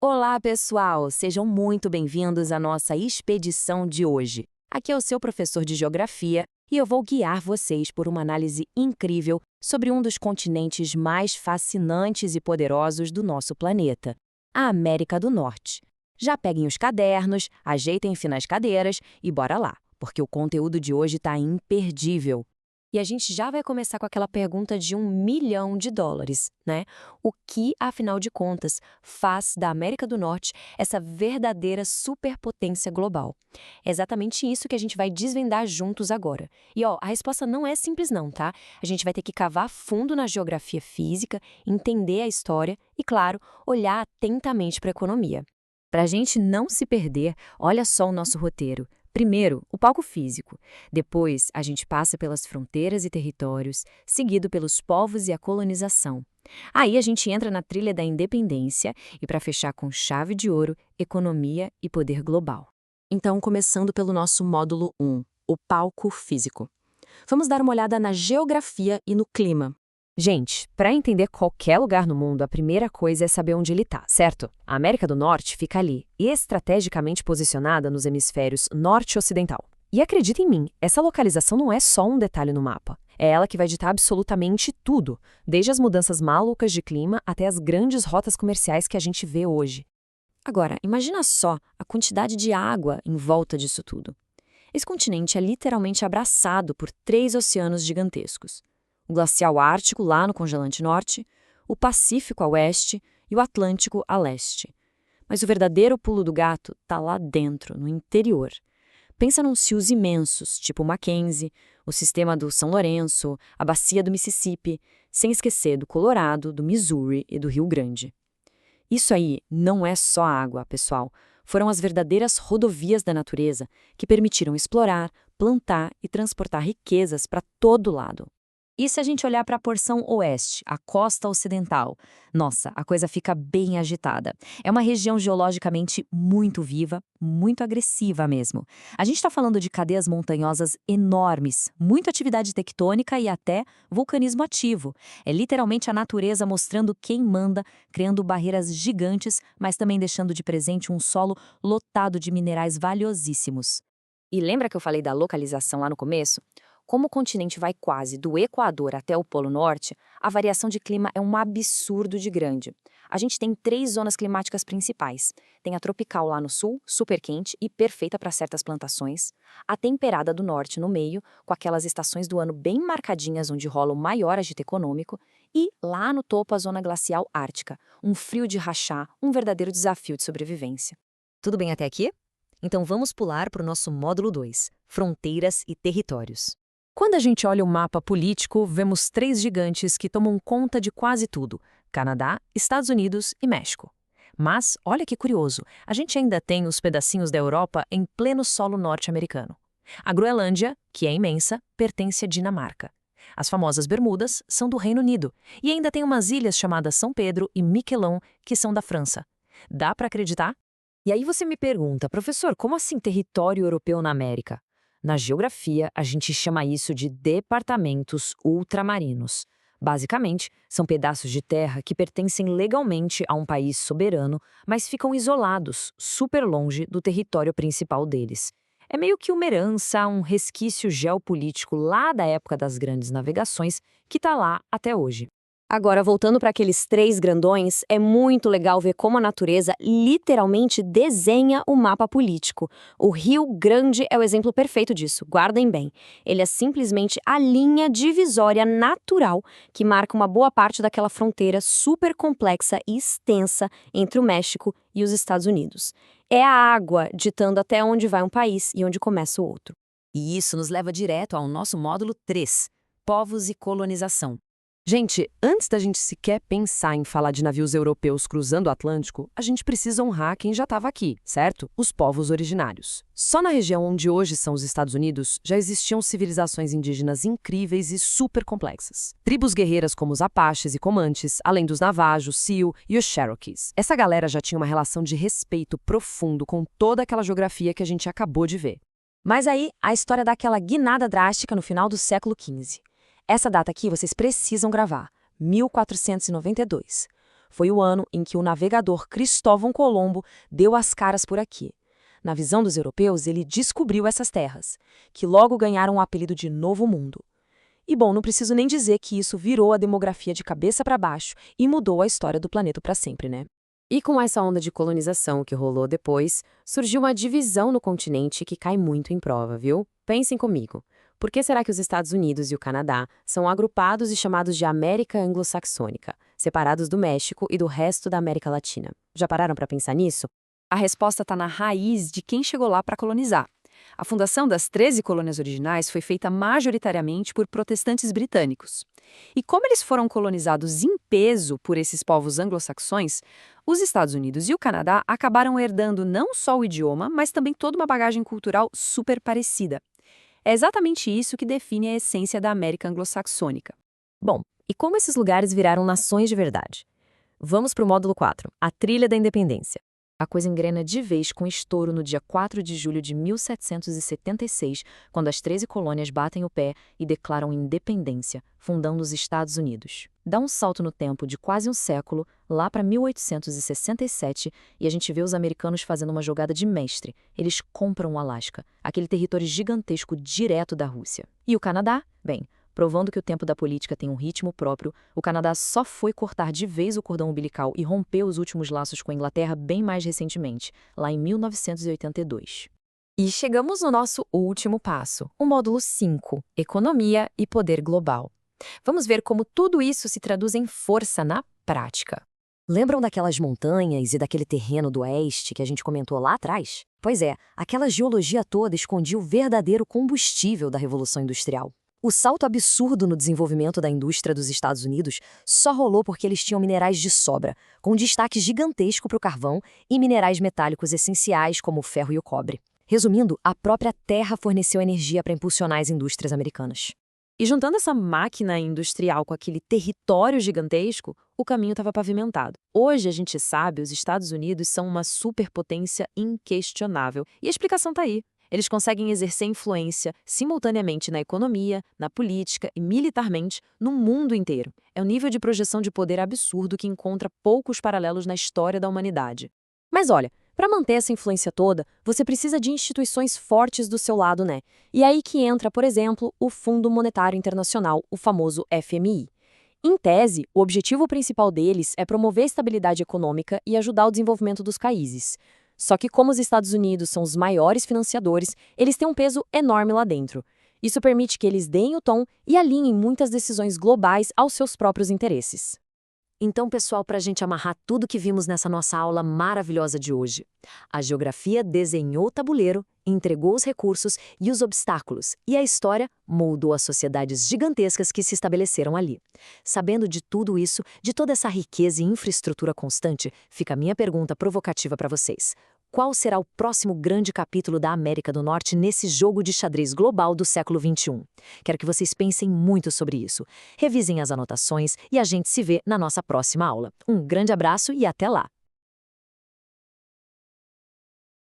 Olá, pessoal! Sejam muito bem-vindos à nossa expedição de hoje. Aqui é o seu professor de Geografia e eu vou guiar vocês por uma análise incrível sobre um dos continentes mais fascinantes e poderosos do nosso planeta, a América do Norte. Já peguem os cadernos, ajeitem-se nas cadeiras e bora lá, porque o conteúdo de hoje está imperdível. E a gente já vai começar com aquela pergunta de US$ 1 milhão, né? O que, afinal de contas, faz da América do Norte essa verdadeira superpotência global? É exatamente isso que a gente vai desvendar juntos agora. E ó, a resposta não é simples não, tá? A gente vai ter que cavar fundo na geografia física, entender a história e, claro, olhar atentamente para a economia. Para a gente não se perder, olha só o nosso roteiro. Primeiro, o palco físico. Depois, a gente passa pelas fronteiras e territórios, seguido pelos povos e a colonização. Aí a gente entra na trilha da independência e, para fechar com chave de ouro, economia e poder global. Então, começando pelo nosso módulo 1, o palco físico. Vamos dar uma olhada na geografia e no clima. Gente, para entender qualquer lugar no mundo, a primeira coisa é saber onde ele está, certo? A América do Norte fica ali, estrategicamente posicionada nos hemisférios norte e ocidental. E acredita em mim, essa localização não é só um detalhe no mapa. É ela que vai ditar absolutamente tudo, desde as mudanças malucas de clima até as grandes rotas comerciais que a gente vê hoje. Agora, imagina só a quantidade de água em volta disso tudo. Esse continente é literalmente abraçado por 3 oceanos gigantescos. O glacial ártico lá no congelante norte, o Pacífico a oeste e o Atlântico a leste. Mas o verdadeiro pulo do gato está lá dentro, no interior. Pensa nos rios imensos, tipo o Mackenzie, o sistema do São Lourenço, a bacia do Mississippi, sem esquecer do Colorado, do Missouri e do Rio Grande. Isso aí não é só água, pessoal. Foram as verdadeiras rodovias da natureza que permitiram explorar, plantar e transportar riquezas para todo lado. E se a gente olhar para a porção oeste, a costa ocidental? Nossa, a coisa fica bem agitada. É uma região geologicamente muito viva, muito agressiva mesmo. A gente está falando de cadeias montanhosas enormes, muita atividade tectônica e até vulcanismo ativo. É literalmente a natureza mostrando quem manda, criando barreiras gigantes, mas também deixando de presente um solo lotado de minerais valiosíssimos. E lembra que eu falei da localização lá no começo? Como o continente vai quase do Equador até o Polo Norte, a variação de clima é um absurdo de grande. A gente tem 3 zonas climáticas principais. Tem a tropical lá no sul, super quente e perfeita para certas plantações. A temperada do norte no meio, com aquelas estações do ano bem marcadinhas onde rola o maior agito econômico. E lá no topo a zona glacial ártica, um frio de rachar, um verdadeiro desafio de sobrevivência. Tudo bem até aqui? Então vamos pular para o nosso módulo 2, fronteiras e territórios. Quando a gente olha o mapa político, vemos 3 gigantes que tomam conta de quase tudo: Canadá, Estados Unidos e México. Mas, olha que curioso, a gente ainda tem os pedacinhos da Europa em pleno solo norte-americano. A Groenlândia, que é imensa, pertence à Dinamarca. As famosas Bermudas são do Reino Unido, e ainda tem umas ilhas chamadas São Pedro e Miquelon, que são da França. Dá para acreditar? E aí você me pergunta, professor, como assim território europeu na América? Na geografia, a gente chama isso de departamentos ultramarinos. Basicamente, são pedaços de terra que pertencem legalmente a um país soberano, mas ficam isolados, super longe do território principal deles. É meio que uma herança, um resquício geopolítico lá da época das grandes navegações que está lá até hoje. Agora, voltando para aqueles 3 grandões, é muito legal ver como a natureza literalmente desenha o mapa político. O Rio Grande é o exemplo perfeito disso, guardem bem. Ele é simplesmente a linha divisória natural que marca uma boa parte daquela fronteira super complexa e extensa entre o México e os Estados Unidos. É a água ditando até onde vai um país e onde começa o outro. E isso nos leva direto ao nosso módulo 3, povos e colonização. Gente, antes da gente sequer pensar em falar de navios europeus cruzando o Atlântico, a gente precisa honrar quem já estava aqui, certo? Os povos originários. Só na região onde hoje são os Estados Unidos, já existiam civilizações indígenas incríveis e super complexas. Tribos guerreiras como os Apaches e Comanches, além dos Navajos, Sioux e os Cherokees. Essa galera já tinha uma relação de respeito profundo com toda aquela geografia que a gente acabou de ver. Mas aí, a história dá aquela guinada drástica no final do século XV. Essa data aqui vocês precisam gravar, 1492. Foi o ano em que o navegador Cristóvão Colombo deu as caras por aqui. Na visão dos europeus, ele descobriu essas terras, que logo ganharam o apelido de Novo Mundo. E bom, não preciso nem dizer que isso virou a demografia de cabeça para baixo e mudou a história do planeta para sempre, né? E com essa onda de colonização que rolou depois, surgiu uma divisão no continente que cai muito em prova, viu? Pensem comigo. Por que será que os Estados Unidos e o Canadá são agrupados e chamados de América Anglo-Saxônica, separados do México e do resto da América Latina? Já pararam para pensar nisso? A resposta está na raiz de quem chegou lá para colonizar. A fundação das 13 colônias originais foi feita majoritariamente por protestantes britânicos. E como eles foram colonizados em peso por esses povos anglo-saxões, os Estados Unidos e o Canadá acabaram herdando não só o idioma, mas também toda uma bagagem cultural super parecida. É exatamente isso que define a essência da América anglo-saxônica. Bom, e como esses lugares viraram nações de verdade? Vamos para o módulo 4, a Trilha da Independência. A coisa engrena de vez com estouro no dia 4 de julho de 1776, quando as 13 colônias batem o pé e declaram independência, fundando os Estados Unidos. Dá um salto no tempo de quase um século, lá para 1867, e a gente vê os americanos fazendo uma jogada de mestre. Eles compram o Alasca, aquele território gigantesco direto da Rússia. E o Canadá? Bem, provando que o tempo da política tem um ritmo próprio, o Canadá só foi cortar de vez o cordão umbilical e romper os últimos laços com a Inglaterra bem mais recentemente, lá em 1982. E chegamos no nosso último passo, o módulo 5, Economia e Poder Global. Vamos ver como tudo isso se traduz em força na prática. Lembram daquelas montanhas e daquele terreno do oeste que a gente comentou lá atrás? Pois é, aquela geologia toda escondia o verdadeiro combustível da Revolução Industrial. O salto absurdo no desenvolvimento da indústria dos Estados Unidos só rolou porque eles tinham minerais de sobra, com destaque gigantesco para o carvão e minerais metálicos essenciais como o ferro e o cobre. Resumindo, a própria terra forneceu energia para impulsionar as indústrias americanas. E juntando essa máquina industrial com aquele território gigantesco, o caminho estava pavimentado. Hoje a gente sabe, os Estados Unidos são uma superpotência inquestionável. E a explicação está aí. Eles conseguem exercer influência simultaneamente na economia, na política e militarmente no mundo inteiro. É um nível de projeção de poder absurdo que encontra poucos paralelos na história da humanidade. Mas olha, para manter essa influência toda, você precisa de instituições fortes do seu lado, né? E aí que entra, por exemplo, o Fundo Monetário Internacional, o famoso FMI. Em tese, o objetivo principal deles é promover a estabilidade econômica e ajudar o desenvolvimento dos países. Só que como os Estados Unidos são os maiores financiadores, eles têm um peso enorme lá dentro. Isso permite que eles deem o tom e alinhem muitas decisões globais aos seus próprios interesses. Então, pessoal, para a gente amarrar tudo que vimos nessa nossa aula maravilhosa de hoje, a geografia desenhou o tabuleiro, entregou os recursos e os obstáculos, e a história moldou as sociedades gigantescas que se estabeleceram ali. Sabendo de tudo isso, de toda essa riqueza e infraestrutura constante, fica a minha pergunta provocativa para vocês. Qual será o próximo grande capítulo da América do Norte nesse jogo de xadrez global do século XXI? Quero que vocês pensem muito sobre isso. Revisem as anotações e a gente se vê na nossa próxima aula. Um grande abraço e até lá!